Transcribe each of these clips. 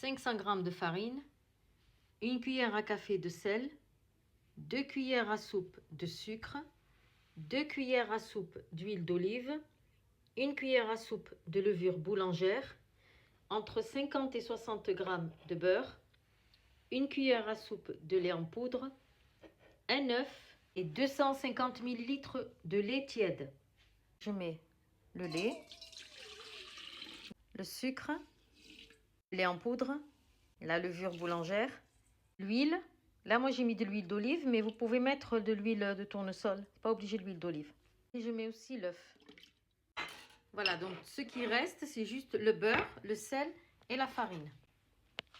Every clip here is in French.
500 g de farine, 1 cuillère à café de sel, 2 cuillères à soupe de sucre, 2 cuillères à soupe d'huile d'olive, 1 cuillère à soupe de levure boulangère, entre 50 et 60 g de beurre, 1 cuillère à soupe de lait en poudre, un œuf et 250 ml de lait tiède. Je mets le lait, le sucre, le lait en poudre, la levure boulangère, l'huile. Là, moi, j'ai mis de l'huile d'olive, mais vous pouvez mettre de l'huile de tournesol. Pas obligé de l'huile d'olive. Et je mets aussi l'œuf. Voilà, donc ce qui reste, c'est juste le beurre, le sel et la farine.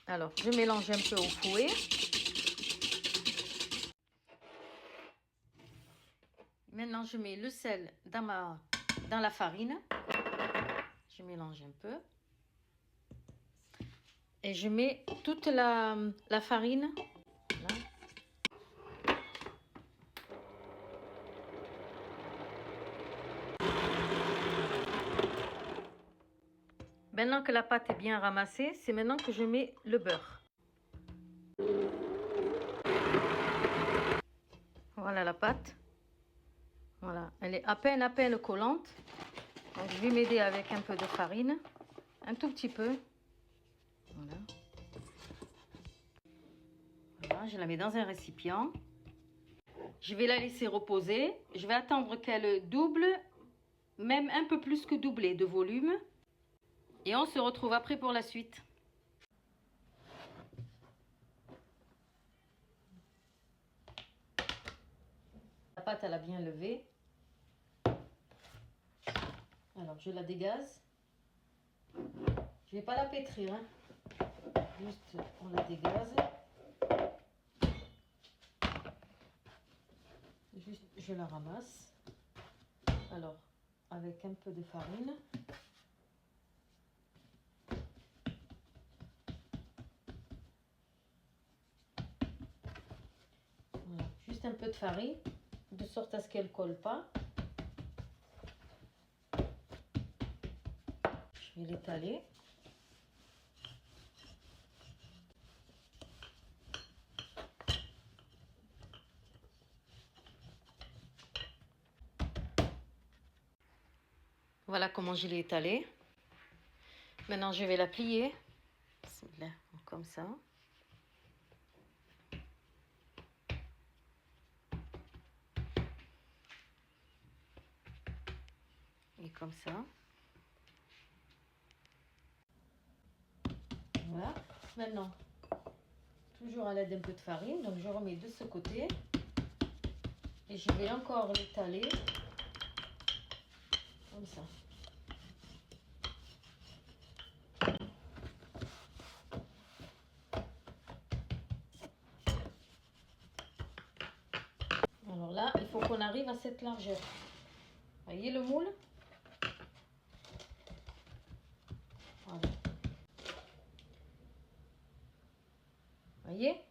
Alors, je mélange un peu au fouet. Maintenant, je mets le sel dans la farine. Je mélange un peu. Et je mets toute la farine. Voilà. Maintenant que la pâte est bien ramassée, c'est maintenant que je mets le beurre. Voilà la pâte. Voilà, elle est à peine collante. Donc je vais m'aider avec un peu de farine, un tout petit peu. Voilà. Voilà, je la mets dans un récipient. Je vais la laisser reposer. Je vais attendre qu'elle double, même un peu plus que doubler de volume. Et on se retrouve après pour la suite. La pâte, elle a bien levé. Alors, je la dégaze. Je vais pas la pétrir, hein. Juste, on la dégaze. Juste, je la ramasse. Alors, avec un peu de farine. Voilà, juste un peu de farine, de sorte à ce qu'elle ne colle pas. Je vais l'étaler. Voilà comment je l'ai étalée. Maintenant, je vais la plier. Comme ça. Et comme ça. Voilà. Maintenant, toujours à l'aide d'un peu de farine. Donc, je remets de ce côté. Et je vais encore l'étaler. Comme ça. Alors là, il faut qu'on arrive à cette largeur. Voyez le moule? Voilà. Voyez?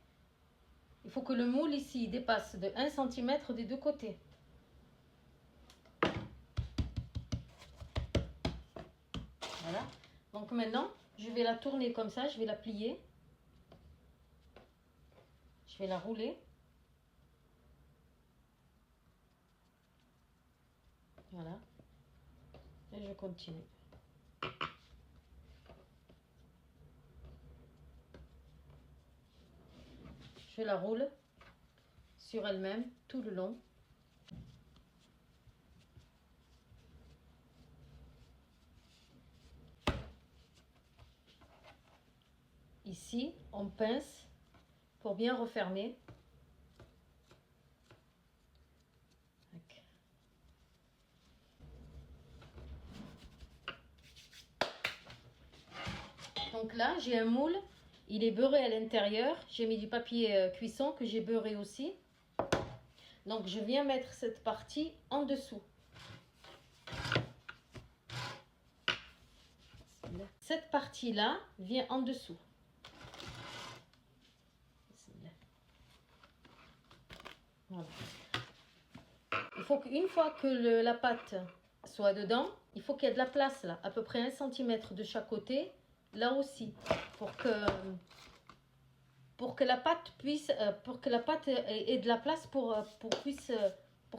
Il faut que le moule ici dépasse de 1 cm des deux côtés. Voilà. Donc maintenant, je vais la tourner comme ça, je vais la plier. Je vais la rouler. Voilà. Et je continue. Je la roule sur elle-même tout le long. Ici, on pince pour bien refermer. Donc là, j'ai un moule, il est beurré à l'intérieur. J'ai mis du papier cuisson que j'ai beurré aussi. Donc je viens mettre cette partie en dessous. Cette partie-là vient en dessous. Voilà. Il faut qu'une fois que la pâte soit dedans, il faut qu'il y ait de la place là, à peu près 1 cm de chaque côté là aussi, pour que la pâte puisse, ait de la place pour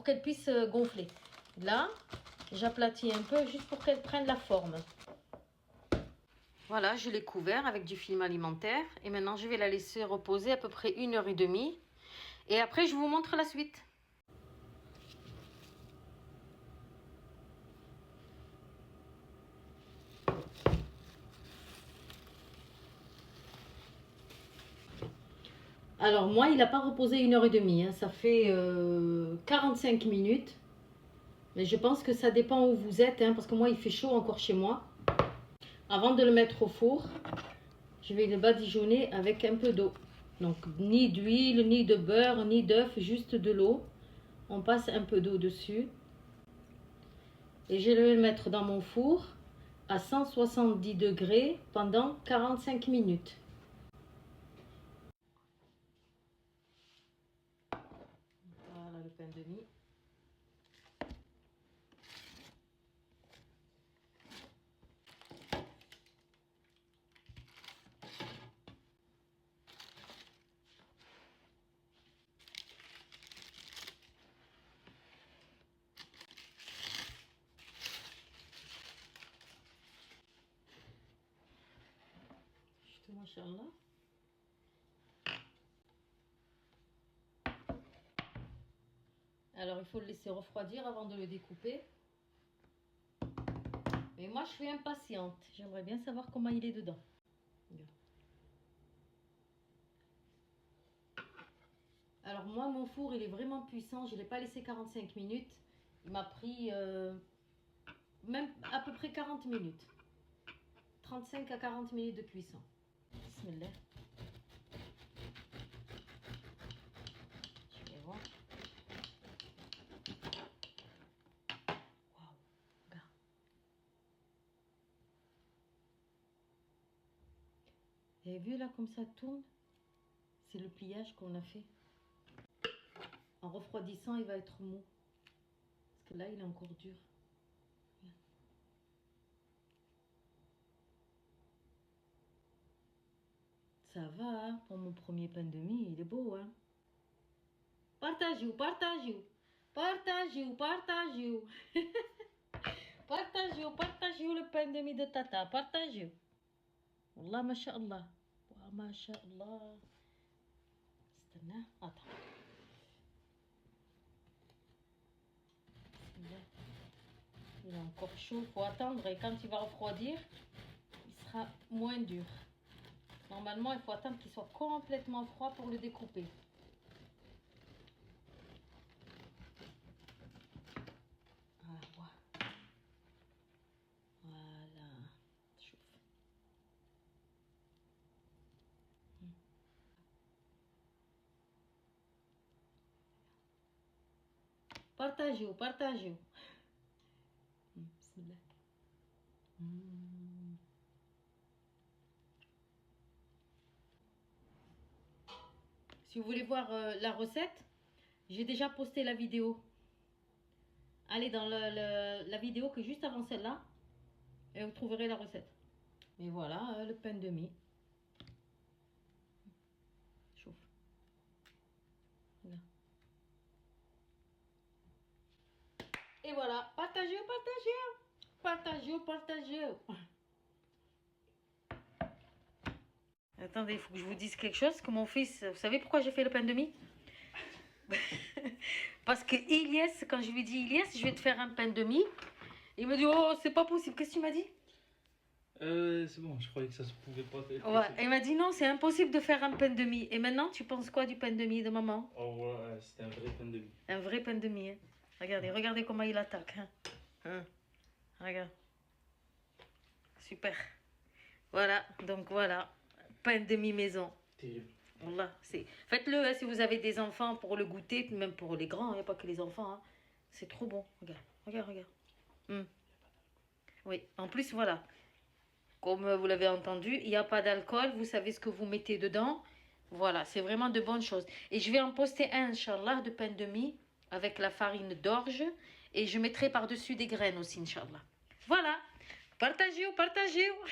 qu'elle puisse gonfler. Là, j'aplatis un peu juste pour qu'elle prenne la forme. Voilà, je l'ai couvert avec du film alimentaire. Et maintenant, je vais la laisser reposer à peu près 1h30. Et après, je vous montre la suite. Alors moi, il n'a pas reposé 1h30. Hein. Ça fait 45 minutes. Mais je pense que ça dépend où vous êtes. Hein, parce que moi, il fait chaud encore chez moi. Avant de le mettre au four, je vais le badigeonner avec un peu d'eau. Donc ni d'huile, ni de beurre, ni d'œuf, juste de l'eau. On passe un peu d'eau dessus. Et je vais le mettre dans mon four à 170 degrés pendant 45 minutes. Voilà le pain de mie. Machallah. Alors il faut le laisser refroidir avant de le découper. Mais moi je suis impatiente. J'aimerais bien savoir comment il est dedans. Alors moi mon four il est vraiment puissant. Je ne l'ai pas laissé 45 minutes. Il m'a pris même à peu près 40 minutes. 35 à 40 minutes de cuisson. Bismillah. Je vais voir. Waouh, regarde. Vous avez vu là comme ça tourne? C'est le pliage qu'on a fait. En refroidissant, il va être mou. Parce que là, il est encore dur. Ça va, hein, pour mon premier pain de mie, il est beau, hein. Partagez-vous, partagez-vous. Partagez-vous, partagez-vous. Partagez-vous, partagez-vous le pain de mie de Tata. Partagez-vous. Wallah, masha'Allah. Wa masha'Allah. استنى. Attends. Il est encore chaud, il faut attendre et quand il va refroidir, il sera moins dur. Normalement, il faut attendre qu'il soit complètement froid pour le découper. Voilà. Chauffe. Partagez-vous, partagez-vous. Bismillah. Si vous voulez voir la recette, j'ai déjà posté la vidéo. Allez dans la vidéo que juste avant celle-là et vous trouverez la recette. Et voilà le pain de mie. Chauffe. Là. Et voilà, partagez, partagez, partagez, partagez. Attendez, il faut que je vous dise quelque chose. Que mon fils, vous savez pourquoi j'ai fait le pain de mie? Parce que Ilyes, quand je lui dis Ilyes, je vais te faire un pain de mie, il me dit oh c'est pas possible. Qu'est-ce que tu m'as dit? C'est bon, je croyais que ça se pouvait pas faire. Ouais, il m'a dit non, c'est impossible de faire un pain de mie. Et maintenant, tu penses quoi du pain de mie de maman? Oh ouais, c'était un vrai pain de mie. Un vrai pain de mie. Hein. Regardez, regardez comment il attaque. Hein. Regarde. Super. Voilà, donc voilà, pain de mie maison. Terrible. Voilà, faites-le hein, si vous avez des enfants pour le goûter, même pour les grands, il n'y a pas que les enfants. Hein. C'est trop bon. Regarde, regarde, regarde. Oui, en plus, voilà. Comme vous l'avez entendu, il n'y a pas d'alcool. Vous savez ce que vous mettez dedans. Voilà, c'est vraiment de bonnes choses. Et je vais en poster un, Inch'Allah, de pain de mie avec la farine d'orge. Et je mettrai par-dessus des graines aussi, Inch'Allah. Voilà. Partagez-vous, partagez-vous.